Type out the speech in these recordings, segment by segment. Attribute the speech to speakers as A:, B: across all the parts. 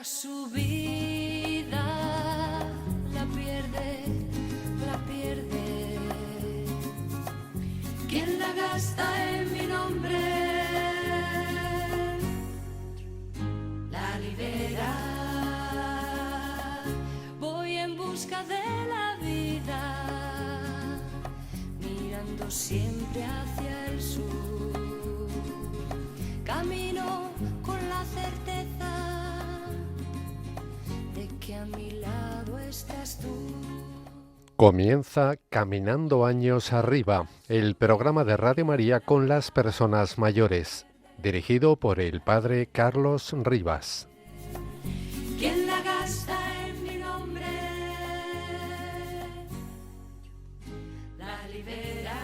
A: Su vida la pierde. ¿Quién la gasta en mi nombre? La libera. Voy en busca de la vida, mirando siempre hacia el sur. Camino con la certeza de que a mi lado estás tú.
B: Comienza Caminando Años Arriba, el programa de Radio María con las personas mayores, dirigido por el padre Carlos Rivas.
A: ¿Quién la gasta en mi nombre? La libera.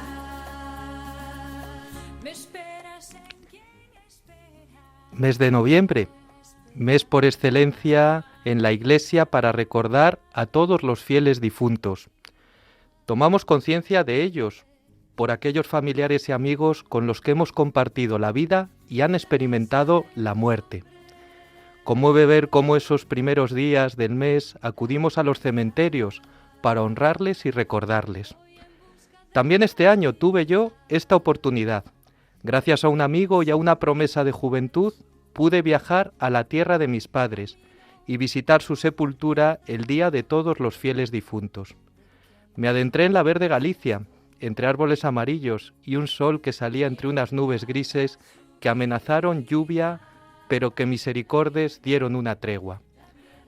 A: ¿Me esperas en quien espera?
C: Mes de noviembre, mes por excelencia en la Iglesia para recordar a todos los fieles difuntos. Tomamos conciencia de ellos, por aquellos familiares y amigos con los que hemos compartido la vida y han experimentado la muerte. Conmueve ver cómo esos primeros días del mes acudimos a los cementerios para honrarles y recordarles. También este año tuve yo esta oportunidad. Gracias a un amigo y a una promesa de juventud, pude viajar a la tierra de mis padres y visitar su sepultura el día de todos los fieles difuntos. Me adentré en la verde Galicia, entre árboles amarillos y un sol que salía entre unas nubes grises que amenazaron lluvia, pero que misericordes dieron una tregua.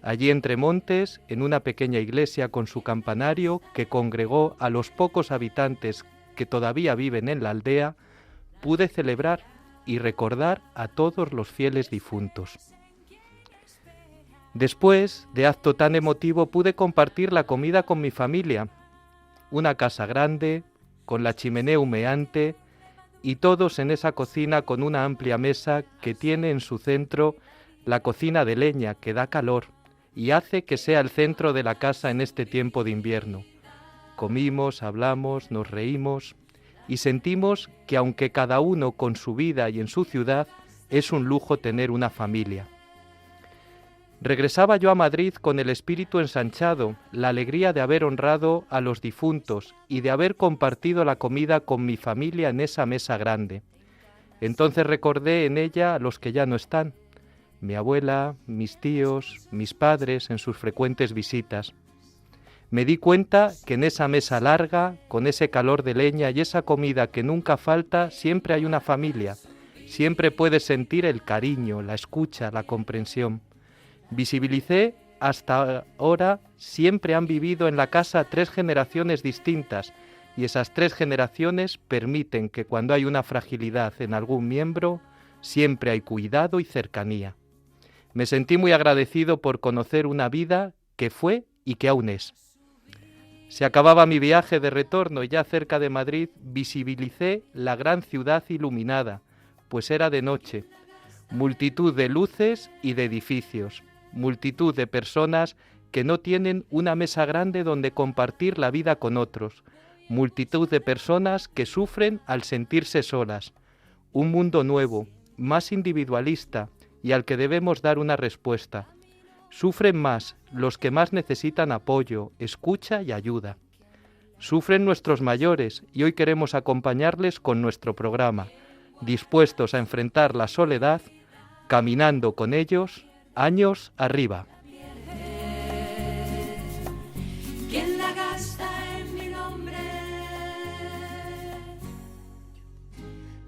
C: Allí entre montes, en una pequeña iglesia con su campanario que congregó a los pocos habitantes que todavía viven en la aldea, pude celebrar y recordar a todos los fieles difuntos. Después de acto tan emotivo pude compartir la comida con mi familia, una casa grande, con la chimenea humeante, y todos en esa cocina con una amplia mesa que tiene en su centro la cocina de leña que da calor y hace que sea el centro de la casa en este tiempo de invierno. Comimos, hablamos, nos reímos y sentimos que aunque cada uno con su vida y en su ciudad, es un lujo tener una familia. Regresaba yo a Madrid con el espíritu ensanchado, la alegría de haber honrado a los difuntos y de haber compartido la comida con mi familia en esa mesa grande. Entonces recordé en ella a los que ya no están, mi abuela, mis tíos, mis padres en sus frecuentes visitas. Me di cuenta que en esa mesa larga, con ese calor de leña y esa comida que nunca falta, siempre hay una familia, siempre puedes sentir el cariño, la escucha, la comprensión. Visibilicé hasta ahora siempre han vivido en la casa 3 generaciones distintas y esas 3 generaciones permiten que cuando hay una fragilidad en algún miembro, siempre hay cuidado y cercanía. Me sentí muy agradecido por conocer una vida que fue y que aún es. Se acababa mi viaje de retorno y ya cerca de Madrid visibilicé la gran ciudad iluminada, pues era de noche, multitud de luces y de edificios. Multitud de personas que no tienen una mesa grande donde compartir la vida con otros, multitud de personas que sufren al sentirse solas, un mundo nuevo, más individualista y al que debemos dar una respuesta. Sufren más los que más necesitan apoyo, escucha y ayuda. Sufren nuestros mayores y hoy queremos acompañarles con nuestro programa, dispuestos a enfrentar la soledad, caminando con ellos años arriba.
A: ¿Quién la gasta en mi nombre?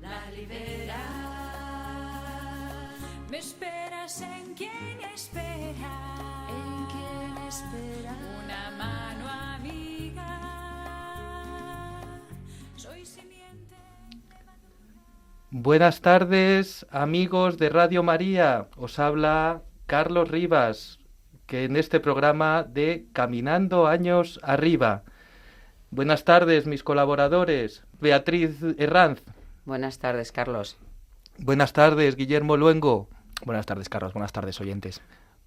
A: La libera. ¿Me esperas en quien espera? ¿En quien espera? Una mano amiga. Soy simiente.
C: Buenas tardes, amigos de Radio María. Os habla Carlos Rivas, que en este programa de Caminando Años Arriba. Buenas tardes, mis colaboradores. Beatriz Herranz.
D: Buenas tardes, Carlos.
C: Buenas tardes, Guillermo Luengo.
E: Buenas tardes, Carlos. Buenas tardes, oyentes.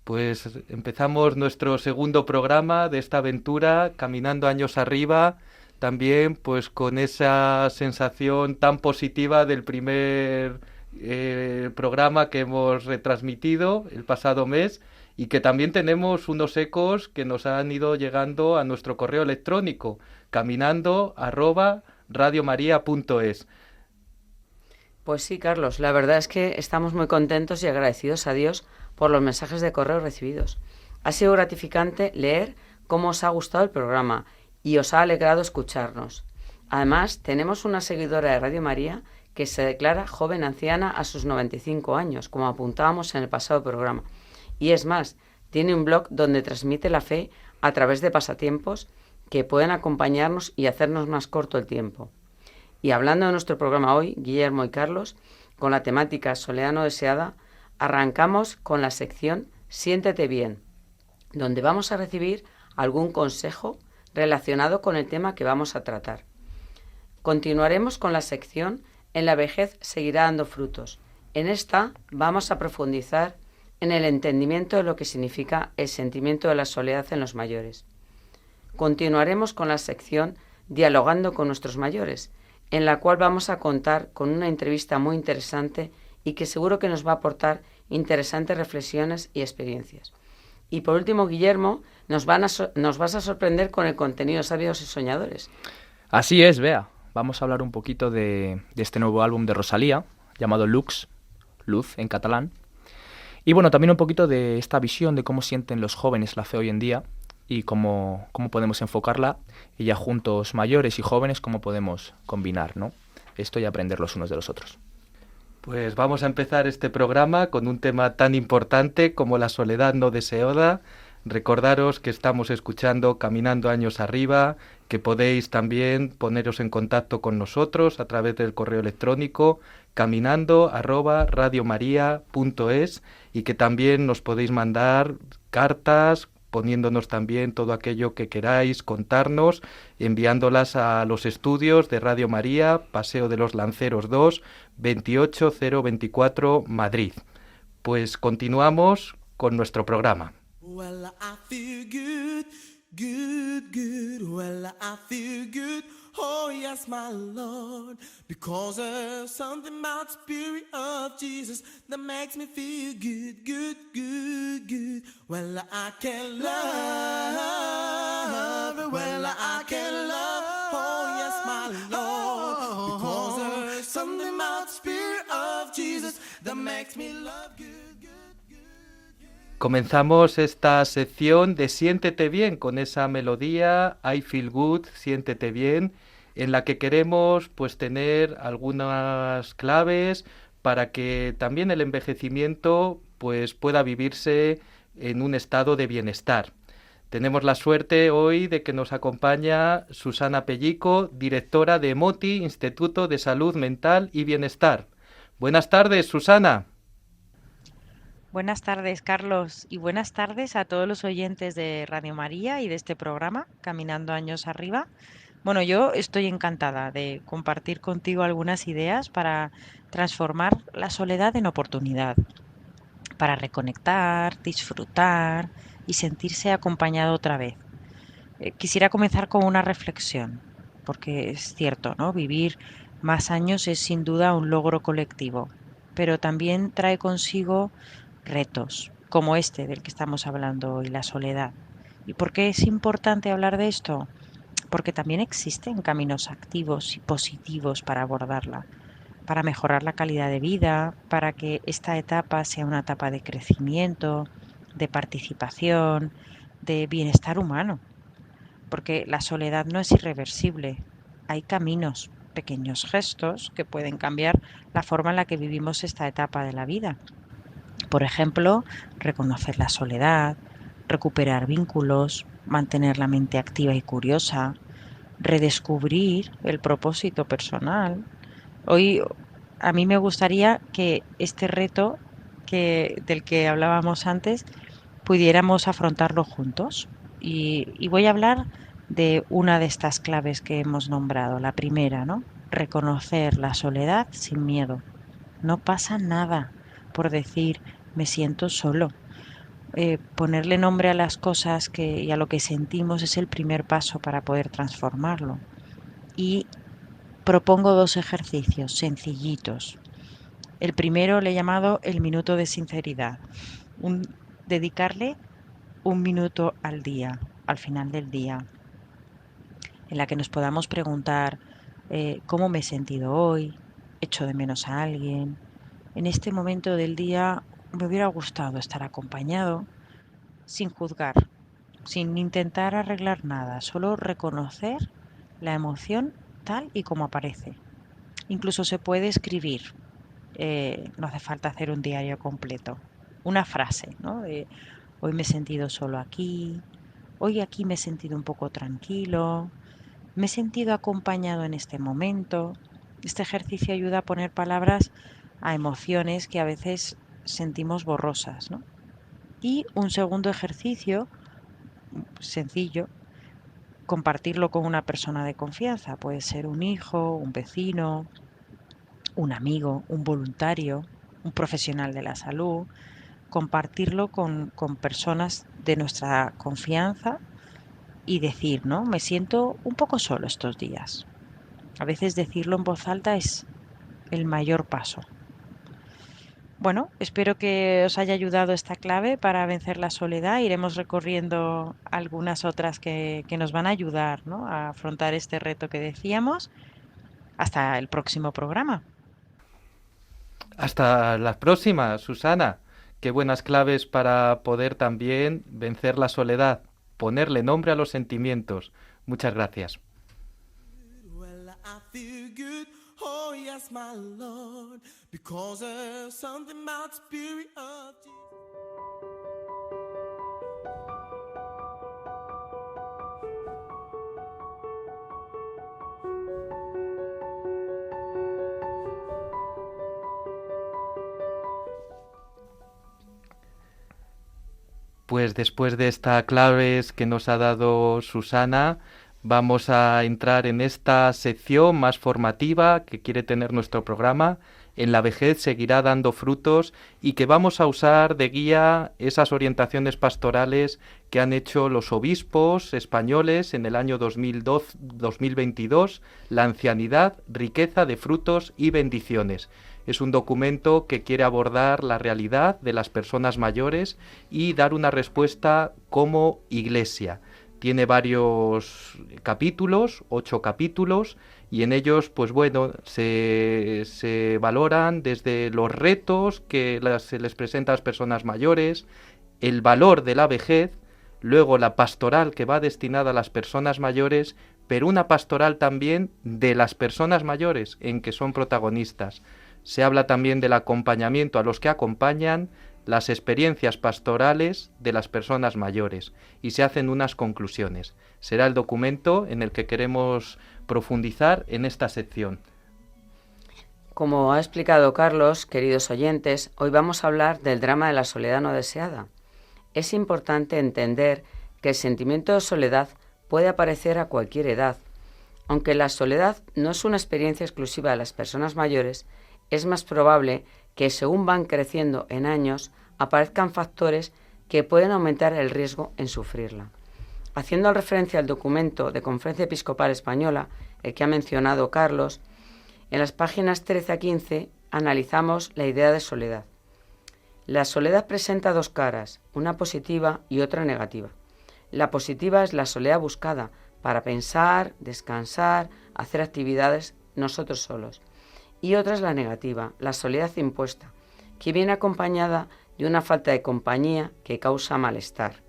C: Pues empezamos nuestro segundo programa de esta aventura, Caminando Años Arriba, también pues con esa sensación tan positiva del primer programa que hemos retransmitido el pasado mes y que también tenemos unos ecos que nos han ido llegando a nuestro correo electrónico caminando@radiomaria.es.
D: Pues sí, Carlos, la verdad es que estamos muy contentos y agradecidos a Dios por los mensajes de correo recibidos. Ha sido gratificante leer cómo os ha gustado el programa y os ha alegrado escucharnos. Además, tenemos una seguidora de Radio María que se declara joven anciana a sus 95 años, como apuntábamos en el pasado programa. Y es más, tiene un blog donde transmite la fe a través de pasatiempos que pueden acompañarnos y hacernos más corto el tiempo. Y hablando de nuestro programa hoy, Guillermo y Carlos, con la temática Soledad no deseada, arrancamos con la sección Siéntete bien, donde vamos a recibir algún consejo relacionado con el tema que vamos a tratar. Continuaremos con la sección En la vejez seguirá dando frutos. En esta vamos a profundizar en el entendimiento de lo que significa el sentimiento de la soledad en los mayores. Continuaremos con la sección Dialogando con nuestros mayores, en la cual vamos a contar con una entrevista muy interesante y que seguro que nos va a aportar interesantes reflexiones y experiencias. Y por último, Guillermo, nos vas a sorprender con el contenido Sabios y Soñadores.
E: Así es, Bea. Vamos a hablar un poquito de este nuevo álbum de Rosalía, llamado Lux, Luz en catalán. Y bueno, también un poquito de esta visión de cómo sienten los jóvenes la fe hoy en día y cómo podemos enfocarla, y ya juntos, mayores y jóvenes, cómo podemos combinar, ¿no?, esto y aprender los unos de los otros.
C: Pues vamos a empezar este programa con un tema tan importante como la soledad no deseada. Recordaros que estamos escuchando Caminando Años Arriba, que podéis también poneros en contacto con nosotros a través del correo electrónico caminando@radiomaria.es, y que también nos podéis mandar cartas poniéndonos también todo aquello que queráis contarnos, enviándolas a los estudios de Radio María, Paseo de los Lanceros 2, 28024, Madrid. Pues continuamos con nuestro programa.
F: Well, I feel good, good, good. Well, I feel good. Oh, yes, my Lord. Because there's something about the Spirit of Jesus that makes me feel good, good, good, good. Well, I can love. Well, I can love. Oh, yes, my Lord. Because there's something about the Spirit of Jesus that makes me love good.
C: Comenzamos esta sección de Siéntete bien con esa melodía I Feel Good, Siéntete bien, en la que queremos pues tener algunas claves para que también el envejecimiento pues pueda vivirse en un estado de bienestar. Tenemos la suerte hoy de que nos acompaña Susana Pellico, directora de MOTI, Instituto de Salud Mental y Bienestar. Buenas tardes, Susana.
G: Buenas tardes, Carlos, y buenas tardes a todos los oyentes de Radio María y de este programa, Caminando Años Arriba. Bueno, yo estoy encantada de compartir contigo algunas ideas para transformar la soledad en oportunidad, para reconectar, disfrutar y sentirse acompañado otra vez. Quisiera comenzar con una reflexión, porque es cierto, ¿no? Vivir más años es sin duda un logro colectivo, pero también trae consigo retos, como este del que estamos hablando hoy, la soledad. ¿Y por qué es importante hablar de esto? Porque también existen caminos activos y positivos para abordarla, para mejorar la calidad de vida, para que esta etapa sea una etapa de crecimiento, de participación, de bienestar humano. Porque la soledad no es irreversible. Hay caminos, pequeños gestos que pueden cambiar la forma en la que vivimos esta etapa de la vida. Por ejemplo, reconocer la soledad, recuperar vínculos, mantener la mente activa y curiosa, redescubrir el propósito personal. Hoy a mí me gustaría que este reto del que hablábamos antes pudiéramos afrontarlo juntos. Y voy a hablar de una de estas claves que hemos nombrado, la primera, ¿no? Reconocer la soledad sin miedo. No pasa nada por decir me siento solo. Ponerle nombre a las cosas y a lo que sentimos es el primer paso para poder transformarlo. Y propongo 2 ejercicios sencillitos. El primero le he llamado el minuto de sinceridad. Dedicarle un minuto al día, al final del día, en la que nos podamos preguntar cómo me he sentido hoy, echo de menos a alguien. En este momento del día me hubiera gustado estar acompañado, sin juzgar, sin intentar arreglar nada, solo reconocer la emoción tal y como aparece. Incluso se puede escribir, no hace falta hacer un diario completo. Una frase, ¿no? Hoy me he sentido solo aquí, hoy aquí me he sentido un poco tranquilo, me he sentido acompañado en este momento. Este ejercicio ayuda a poner palabras a emociones que a veces sentimos borrosas, ¿no? Y un segundo ejercicio, sencillo, compartirlo con una persona de confianza. Puede ser un hijo, un vecino, un amigo, un voluntario, un profesional de la salud. Compartirlo con personas de nuestra confianza y decir, ¿no? Me siento un poco solo estos días. A veces decirlo en voz alta es el mayor paso. Bueno, espero que os haya ayudado esta clave para vencer la soledad. Iremos recorriendo algunas otras que nos van a ayudar, ¿no?, a afrontar este reto que decíamos. Hasta el próximo programa.
C: Hasta la próxima, Susana. Qué buenas claves para poder también vencer la soledad, ponerle nombre a los sentimientos. Muchas gracias.
F: Well, I feel good, oh yes, my Lord, because there's something about the Spirit of Jesus.
C: Pues después de estas claves que nos ha dado Susana, vamos a entrar en esta sección más formativa que quiere tener nuestro programa. En la vejez seguirá dando frutos y que vamos a usar de guía esas orientaciones pastorales que han hecho los obispos españoles en el año 2022, la ancianidad, riqueza de frutos y bendiciones. Es un documento que quiere abordar la realidad de las personas mayores y dar una respuesta como Iglesia. Tiene varios capítulos, 8 capítulos, y en ellos, pues bueno, se valoran desde los retos que se les presenta a las personas mayores, el valor de la vejez, luego la pastoral que va destinada a las personas mayores, pero una pastoral también de las personas mayores en que son protagonistas. Se habla también del acompañamiento a los que acompañan, las experiencias pastorales de las personas mayores y se hacen unas conclusiones. Será el documento en el que queremos profundizar en esta sección.
D: Como ha explicado Carlos, queridos oyentes, hoy vamos a hablar del drama de la soledad no deseada. Es importante entender que el sentimiento de soledad puede aparecer a cualquier edad. Aunque la soledad no es una experiencia exclusiva de las personas mayores, es más probable que según van creciendo en años aparezcan factores que pueden aumentar el riesgo en sufrirla. Haciendo referencia al documento de Conferencia Episcopal Española, el que ha mencionado Carlos, en las páginas 13 a 15 analizamos la idea de soledad. La soledad presenta dos caras, una positiva y otra negativa. La positiva es la soledad buscada para pensar, descansar, hacer actividades nosotros solos. Y otra es la negativa, la soledad impuesta, que viene acompañada de una falta de compañía que causa malestar.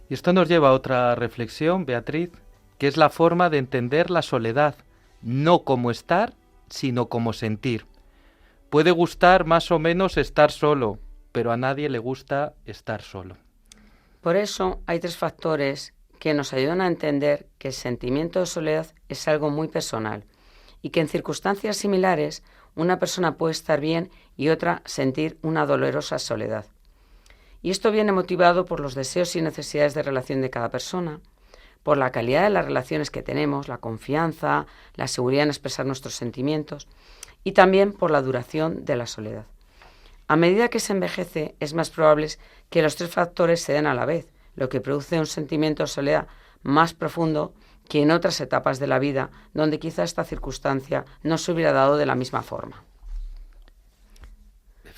C: Y esto nos lleva a otra reflexión, Beatriz, que es la forma de entender la soledad, no como estar, sino como sentir. Puede gustar más o menos estar solo, pero a nadie le gusta estar solo.
D: Por eso hay tres factores que nos ayudan a entender que el sentimiento de soledad es algo muy personal y que en circunstancias similares una persona puede estar bien y otra sentir una dolorosa soledad. Y esto viene motivado por los deseos y necesidades de relación de cada persona, por la calidad de las relaciones que tenemos, la confianza, la seguridad en expresar nuestros sentimientos y también por la duración de la soledad. A medida que se envejece es más probable que los tres factores se den a la vez, lo que produce un sentimiento de soledad más profundo que en otras etapas de la vida, donde quizá esta circunstancia no se hubiera dado de la misma forma.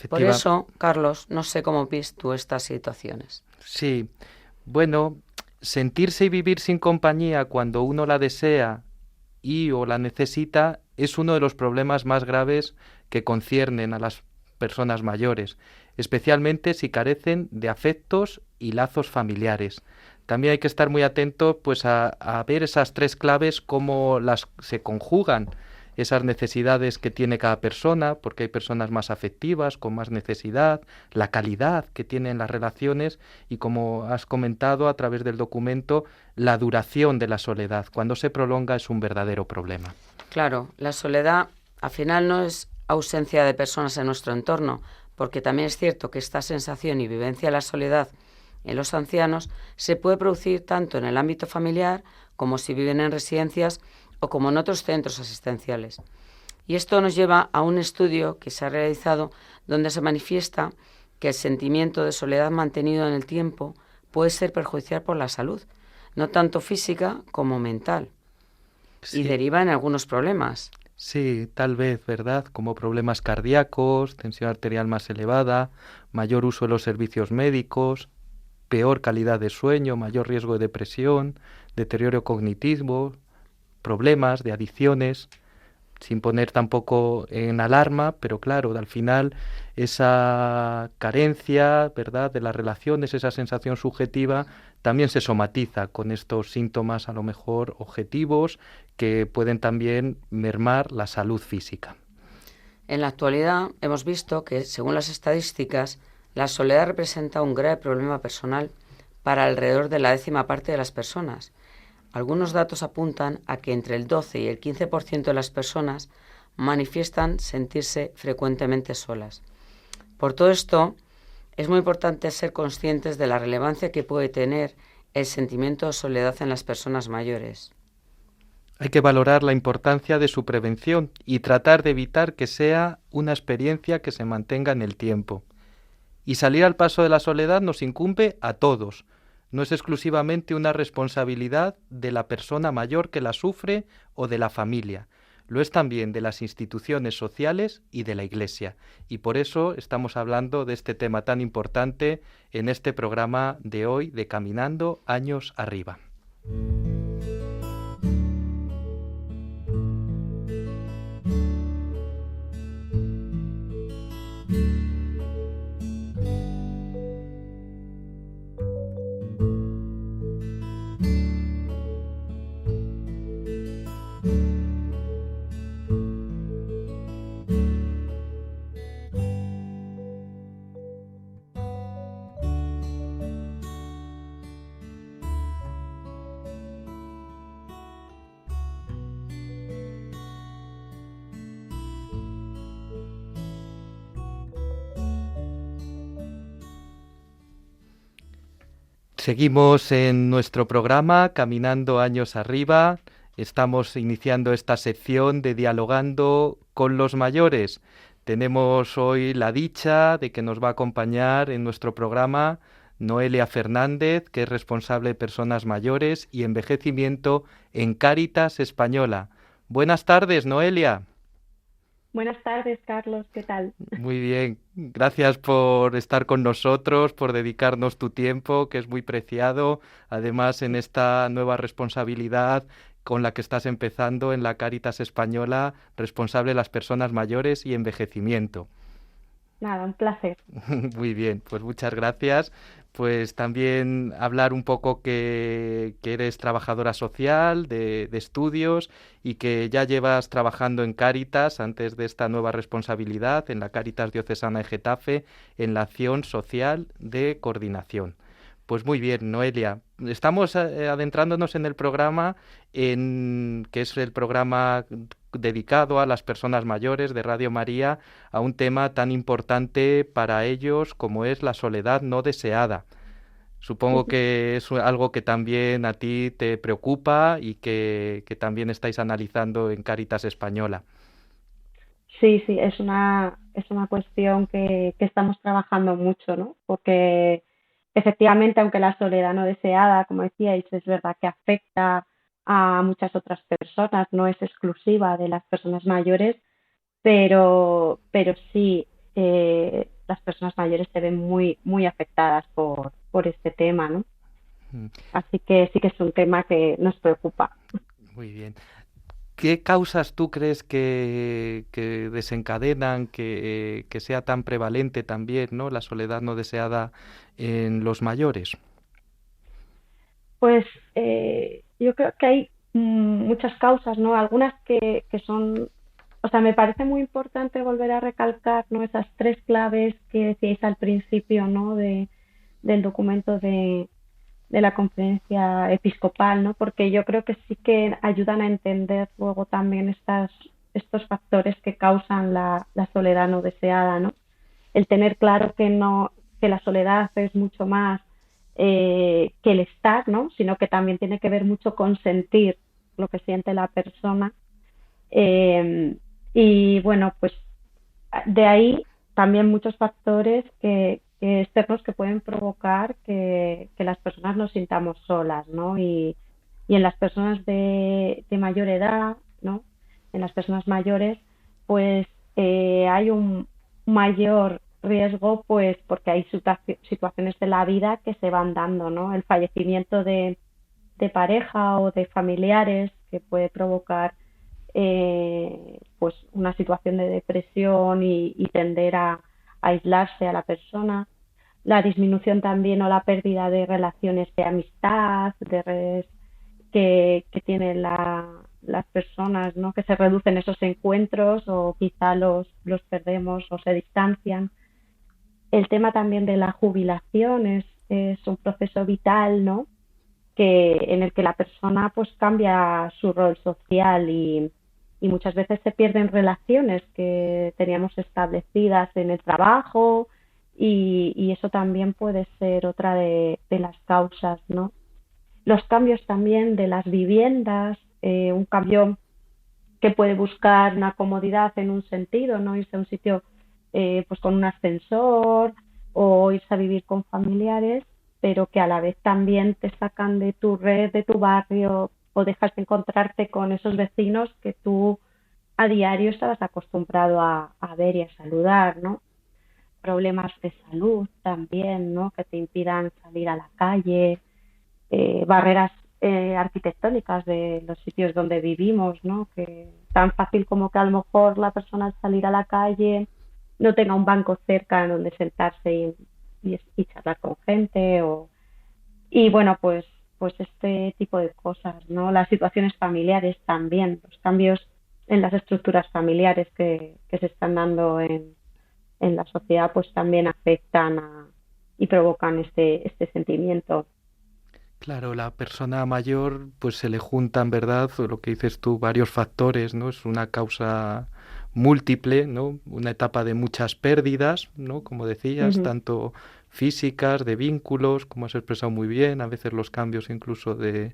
D: Por eso, Carlos, no sé cómo ves tú estas situaciones.
C: Sí, bueno, sentirse y vivir sin compañía cuando uno la desea y o la necesita es uno de los problemas más graves que conciernen a las personas mayores, especialmente si carecen de afectos y lazos familiares. También hay que estar muy atento pues a ver esas tres claves, cómo las se conjugan esas necesidades que tiene cada persona, porque hay personas más afectivas, con más necesidad, la calidad que tienen las relaciones y, como has comentado a través del documento, la duración de la soledad. Cuando se prolonga es un verdadero problema.
D: Claro, la soledad al final no es ausencia de personas en nuestro entorno, porque también es cierto que esta sensación y vivencia de la soledad en los ancianos se puede producir tanto en el ámbito familiar como si viven en residencias o como en otros centros asistenciales. Y esto nos lleva a un estudio que se ha realizado donde se manifiesta que el sentimiento de soledad mantenido en el tiempo puede ser perjudicial por la salud, no tanto física como mental,
C: Sí.
D: y deriva en algunos problemas.
C: Sí, tal vez, ¿verdad? Como problemas cardíacos, tensión arterial más elevada, mayor uso de los servicios médicos, peor calidad de sueño, mayor riesgo de depresión, deterioro cognitivo, problemas de adicciones, sin poner tampoco en alarma, pero claro, al final esa carencia, ¿verdad?, de las relaciones, esa sensación subjetiva, también se somatiza con estos síntomas a lo mejor objetivos que pueden también mermar la salud física.
D: En la actualidad hemos visto que, según las estadísticas, la soledad representa un grave problema personal para alrededor de la 10ª parte de las personas. Algunos datos apuntan a que entre el 12 y el 15% de las personas manifiestan sentirse frecuentemente solas. Por todo esto, es muy importante ser conscientes de la relevancia que puede tener el sentimiento de soledad en las personas mayores.
C: Hay que valorar la importancia de su prevención y tratar de evitar que sea una experiencia que se mantenga en el tiempo. Y salir al paso de la soledad nos incumbe a todos. No es exclusivamente una responsabilidad de la persona mayor que la sufre o de la familia. Lo es también de las instituciones sociales y de la Iglesia. Y por eso estamos hablando de este tema tan importante en este programa de hoy de Caminando Años Arriba. Seguimos en nuestro programa Caminando Años Arriba. Estamos iniciando esta sección de Dialogando con los Mayores. Tenemos hoy la dicha de que nos va a acompañar en nuestro programa Noelia Fernández, que es responsable de personas mayores y envejecimiento en Cáritas Española. Buenas tardes, Noelia.
H: Buenas tardes, Carlos, ¿qué tal?
C: Muy bien, gracias por estar con nosotros, por dedicarnos tu tiempo, que es muy preciado, además en esta nueva responsabilidad con la que estás empezando en la Cáritas Española, responsable de las personas mayores y envejecimiento.
H: Nada, un placer.
C: Muy bien, pues muchas gracias. Pues también hablar un poco que eres trabajadora social de estudios y que ya llevas trabajando en Cáritas antes de esta nueva responsabilidad en la Cáritas Diocesana de Getafe en la acción social de coordinación. Pues muy bien, Noelia. Estamos adentrándonos en el programa, que es el programa dedicado a las personas mayores de Radio María, a un tema tan importante para ellos como es la soledad no deseada. Supongo que es algo que también a ti te preocupa y que también estáis analizando en Cáritas Española.
H: Sí, es una cuestión que estamos trabajando mucho, ¿no? Porque efectivamente, aunque la soledad no deseada, como decíais, es verdad que afecta a muchas otras personas, no es exclusiva de las personas mayores, pero sí, las personas mayores se ven muy, muy afectadas por este tema, ¿no?
C: Mm,
H: Así que sí que es un tema que nos preocupa.
C: Muy bien. ¿Qué causas tú crees que desencadenan que sea tan prevalente también, ¿no?, la soledad no deseada en los mayores?
H: Pues yo creo que hay muchas causas, ¿no? Algunas que son, o sea, me parece muy importante volver a recalcar, ¿no? Esas tres claves que decíais al principio, ¿no? Del documento de la conferencia episcopal, ¿no? Porque yo creo que sí que ayudan a entender luego también estos factores que causan la soledad no deseada, ¿no? El tener claro que la soledad es mucho más que el estar, ¿no? Sino que también tiene que ver mucho con sentir lo que siente la persona. Y bueno, pues de ahí también muchos factores que externos que pueden provocar que las personas nos sintamos solas, ¿no? Y en las personas de mayor edad, ¿no? En las personas mayores, pues hay un mayor riesgo, pues porque hay situaciones de la vida que se van dando, ¿no? El fallecimiento de pareja o de familiares que puede provocar pues una situación de depresión y tender a aislarse a la persona, la disminución también o la pérdida de relaciones de amistad, de redes que tienen las personas, ¿no? Que se reducen esos encuentros o quizá los perdemos o se distancian. El tema también de la jubilación es un proceso vital, ¿no? En el que la persona pues cambia su rol social y muchas veces se pierden relaciones que teníamos establecidas en el trabajo y eso también puede ser otra de las causas, ¿no? Los cambios también de las viviendas, un cambio que puede buscar una comodidad en un sentido, ¿no? Irse a un sitio pues con un ascensor o irse a vivir con familiares, pero que a la vez también te sacan de tu red, de tu barrio, o dejas de encontrarte con esos vecinos que tú a diario estabas acostumbrado a ver y a saludar, ¿no? Problemas de salud también, ¿no? Que te impidan salir a la calle, barreras arquitectónicas de los sitios donde vivimos, ¿no? Que tan fácil como que a lo mejor la persona al salir a la calle no tenga un banco cerca en donde sentarse y charlar con gente y bueno, pues este tipo de cosas, ¿no? Las situaciones familiares también, los cambios en las estructuras familiares que se están dando en la sociedad, pues también afectan y provocan este sentimiento.
C: Claro, la persona mayor, pues se le juntan, ¿verdad? O lo que dices tú, varios factores, ¿no? Es una causa múltiple, ¿no? Una etapa de muchas pérdidas, ¿no? Como decías,
H: Uh-huh.
C: tanto físicas, de vínculos, como has expresado muy bien, a veces los cambios incluso de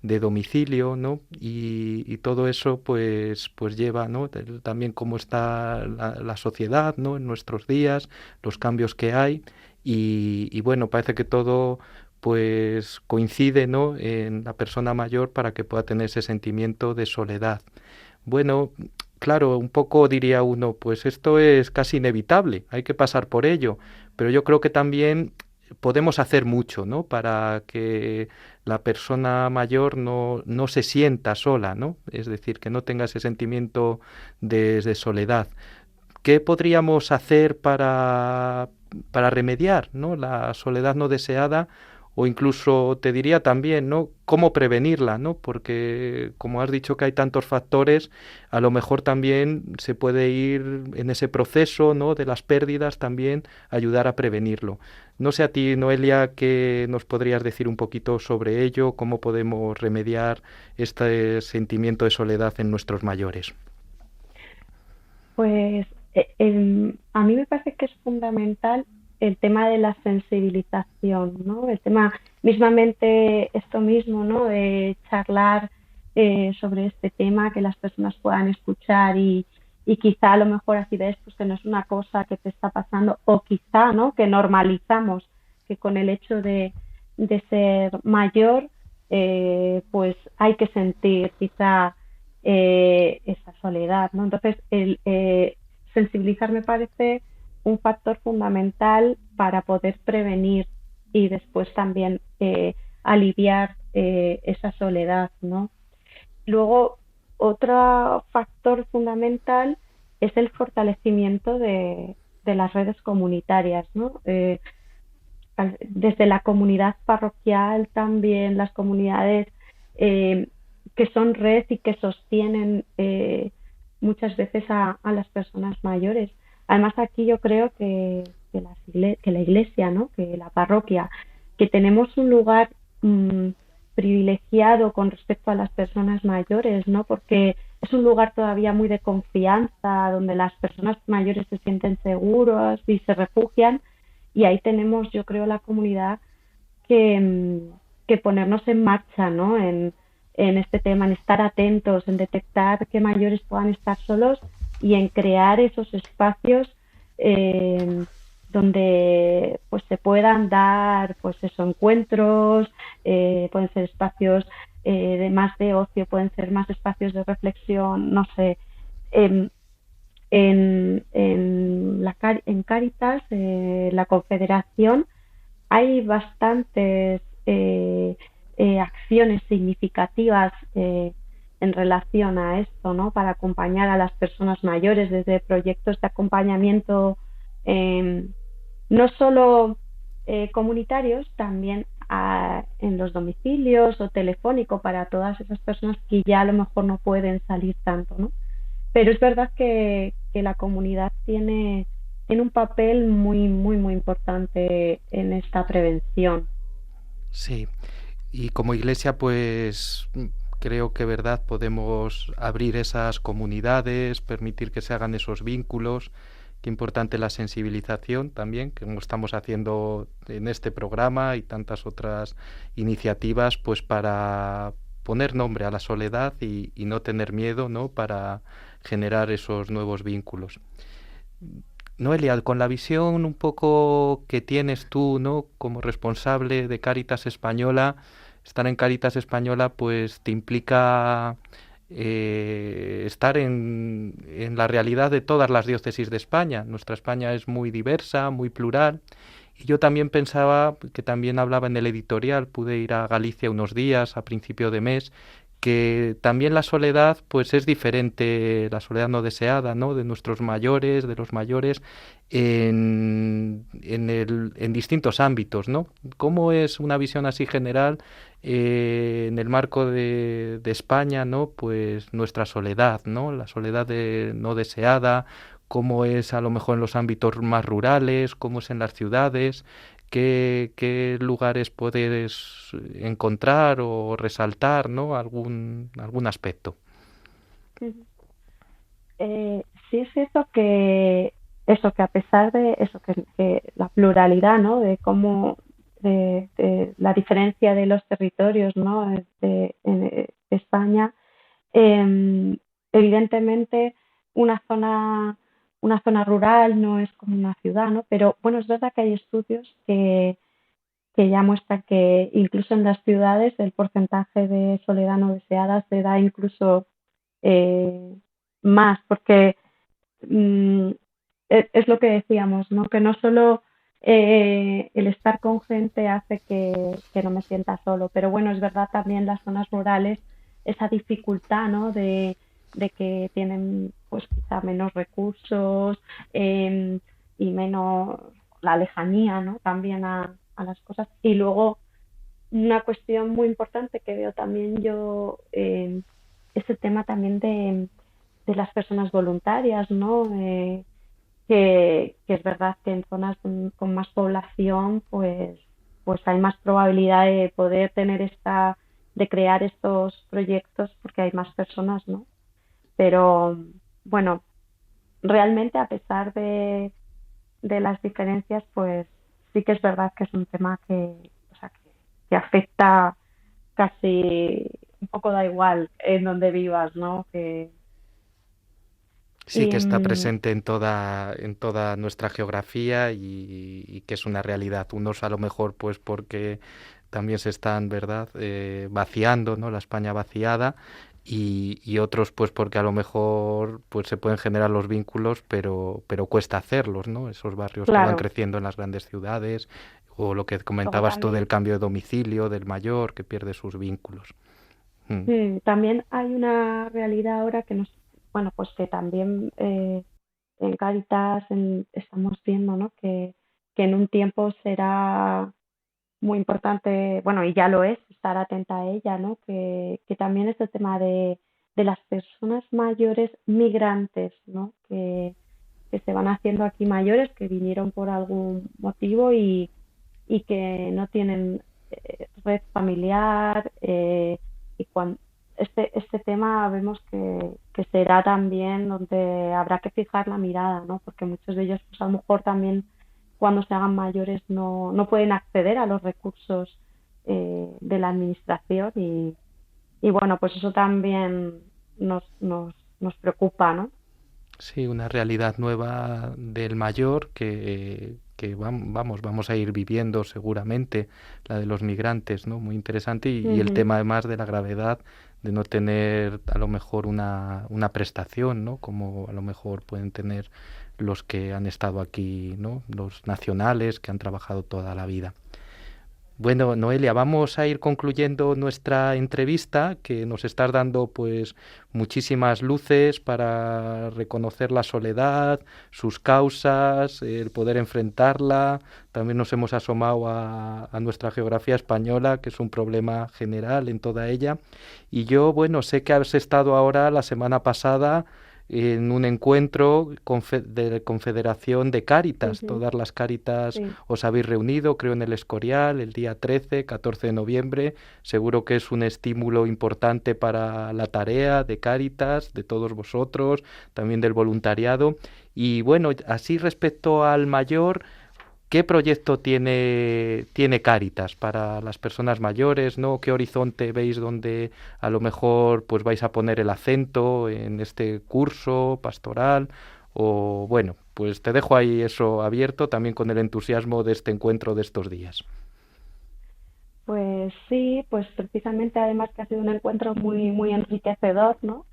C: domicilio, ¿no? Y todo eso, pues lleva, ¿no? También cómo está la sociedad, ¿no? En nuestros días, los cambios que hay, y bueno, parece que todo pues coincide, ¿no?, en la persona mayor para que pueda tener ese sentimiento de soledad. Bueno, claro, un poco diría uno, pues esto es casi inevitable, hay que pasar por ello, pero yo creo que también podemos hacer mucho, ¿no?, para que la persona mayor no se sienta sola, ¿no? Es decir, que no tenga ese sentimiento de soledad. ¿Qué podríamos hacer para remediar, ¿no?, la soledad no deseada? O incluso te diría también, ¿no?, cómo prevenirla, ¿no? Porque como has dicho que hay tantos factores, a lo mejor también se puede ir en ese proceso, ¿no?, de las pérdidas, también ayudar a prevenirlo. No sé a ti, Noelia, ¿qué nos podrías decir un poquito sobre ello? ¿Cómo podemos remediar este sentimiento de soledad en nuestros mayores?
H: Pues a mí me parece que es fundamental el tema de la sensibilización, ¿no? El tema, mismamente esto mismo, ¿no? De charlar sobre este tema, que las personas puedan escuchar y quizá a lo mejor así ves pues que no es una cosa que te está pasando o quizá, ¿no?, que normalizamos que con el hecho de ser mayor pues hay que sentir quizá esa soledad, ¿no? Entonces, el sensibilizar me parece un factor fundamental para poder prevenir y después también aliviar esa soledad, ¿no? Luego, otro factor fundamental es el fortalecimiento de las redes comunitarias, ¿no? Desde la comunidad parroquial también, las comunidades que son red y que sostienen muchas veces a las personas mayores. Además, aquí yo creo que la iglesia, ¿no? Que la parroquia, que tenemos un lugar privilegiado con respecto a las personas mayores, ¿no? Porque es un lugar todavía muy de confianza, donde las personas mayores se sienten seguras y se refugian, y ahí tenemos, yo creo, la comunidad que ponernos en marcha, ¿no? En este tema, en estar atentos, en detectar que mayores puedan estar solos y en crear esos espacios donde pues se puedan dar pues esos encuentros, pueden ser espacios de más de ocio, pueden ser más espacios de reflexión, no sé. En Cáritas, la Confederación, hay bastantes acciones significativas en relación a esto, ¿no? Para acompañar a las personas mayores, desde proyectos de acompañamiento no solo comunitarios, también en los domicilios o telefónico para todas esas personas que ya a lo mejor no pueden salir tanto, ¿no? Pero es verdad que la comunidad tiene un papel muy, muy, muy importante en esta prevención.
C: Sí, y como Iglesia, pues creo que, verdad, podemos abrir esas comunidades, permitir que se hagan esos vínculos. Qué importante la sensibilización también, que como estamos haciendo en este programa y tantas otras iniciativas, pues para poner nombre a la soledad y no tener miedo, ¿no? Para generar esos nuevos vínculos. Noelia, con la visión un poco que tienes tú, ¿no? Como responsable de Cáritas Española, estar en Cáritas Española pues te implica estar en la realidad de todas las diócesis de España. Nuestra España es muy diversa, muy plural. Y yo también pensaba, que también hablaba en el editorial, pude ir a Galicia unos días a principio de mes, que también la soledad pues es diferente, la soledad no deseada, ¿no? De nuestros mayores, de los mayores, en distintos ámbitos, ¿no? ¿Cómo es una visión así general en el marco de España, ¿no? Pues nuestra soledad, ¿no? La soledad no deseada, cómo es a lo mejor en los ámbitos más rurales, cómo es en las ciudades. ¿Qué lugares puedes encontrar o resaltar, ¿no? algún aspecto?
H: Sí es cierto que a pesar de eso, que la pluralidad, ¿no? De cómo de la diferencia de los territorios, ¿no? En España, evidentemente una zona rural no es como una ciudad, ¿no? Pero bueno, es verdad que hay estudios que ya muestran que incluso en las ciudades el porcentaje de soledad no deseada se da incluso más, porque es lo que decíamos, ¿no? Que no solo el estar con gente hace que no me sienta solo, pero bueno, es verdad también las zonas rurales, esa dificultad, ¿no? De que tienen pues quizá menos recursos y menos la lejanía, ¿no? También a las cosas. Y luego una cuestión muy importante que veo también yo es el tema también de las personas voluntarias, ¿no? Que es verdad que en zonas con más población pues hay más probabilidad de poder tener de crear estos proyectos porque hay más personas, ¿no? Pero bueno, realmente a pesar de las diferencias, pues sí que es verdad que es un tema que afecta casi, un poco da igual en donde vivas, ¿no?
C: Sí, que está presente en toda nuestra geografía y que es una realidad. Unos a lo mejor pues porque también se están, ¿verdad?, vaciando, ¿no? La España vaciada, y otros pues porque a lo mejor pues se pueden generar los vínculos, pero cuesta hacerlos, ¿no? Esos barrios que van
H: Claro.
C: creciendo en las grandes ciudades, o lo que
H: Luego
C: comentabas tú del
H: también,
C: cambio de domicilio del mayor, que pierde sus vínculos. Mm.
H: también hay una realidad ahora que bueno, pues que también en Cáritas estamos viendo, ¿no? Que en un tiempo será muy importante, bueno, y ya lo es, estar atenta a ella, ¿no? Que también es el tema de las personas mayores migrantes, ¿no? Que se van haciendo aquí mayores, que vinieron por algún motivo y que no tienen red familiar, y cuando este tema vemos que será también donde habrá que fijar la mirada, ¿no? Porque muchos de ellos, pues a lo mejor también cuando se hagan mayores no pueden acceder a los recursos de la administración y bueno, pues eso también nos preocupa, ¿no?
C: Sí, una realidad nueva del mayor que vamos a ir viviendo seguramente, la de los migrantes, ¿no? Muy interesante y el
H: Ujú.
C: tema además de la gravedad de no tener a lo mejor una prestación, ¿no? Como a lo mejor pueden tener los que han estado aquí, ¿no? Los nacionales que han trabajado toda la vida. Bueno, Noelia, vamos a ir concluyendo nuestra entrevista, que nos estás dando pues muchísimas luces para reconocer la soledad, sus causas, el poder enfrentarla. También nos hemos asomado a nuestra geografía española, que es un problema general en toda ella. Y yo, bueno, sé que has estado ahora la semana pasada en un encuentro de Confederación de Cáritas.
H: Ujú.
C: Todas las Cáritas
H: Sí.
C: os habéis reunido, creo, en el Escorial el día 13, 14 de noviembre. Seguro que es un estímulo importante para la tarea de Cáritas, de todos vosotros, también del voluntariado. Y bueno, así respecto al mayor, ¿qué proyecto tiene Cáritas para las personas mayores, ¿no? ¿Qué horizonte veis donde a lo mejor pues vais a poner el acento en este curso pastoral? O bueno, pues te dejo ahí eso abierto también con el entusiasmo de este encuentro de estos días.
H: Pues sí, pues precisamente además que ha sido un encuentro muy enriquecedor, ¿no?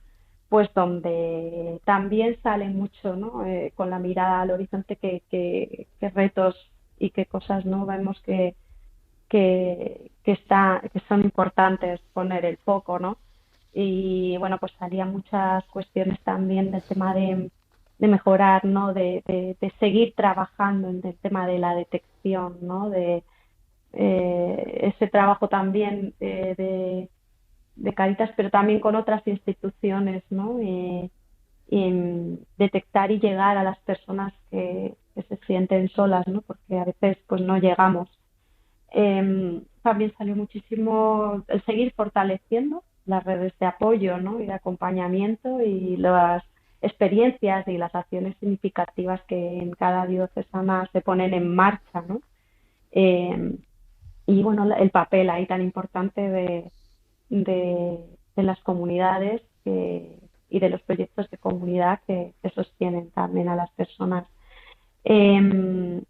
H: Pues donde también sale mucho, ¿no? Con la mirada al horizonte, qué retos y qué cosas, ¿no? Vemos que son importantes poner el foco, ¿no? Y bueno, pues salían muchas cuestiones también del tema de mejorar, ¿no? De seguir trabajando en el tema de la detección, ¿no? De ese trabajo también de Cáritas, pero también con otras instituciones, ¿no? Y detectar y llegar a las personas que se sienten solas, ¿no? Porque a veces pues no llegamos. También salió muchísimo el seguir fortaleciendo las redes de apoyo, ¿no? Y de acompañamiento y las experiencias y las acciones significativas que en cada diocesana se ponen en marcha, ¿no? Eh, y bueno, el papel ahí tan importante de las comunidades y de los proyectos de comunidad que sostienen también a las personas. Eh,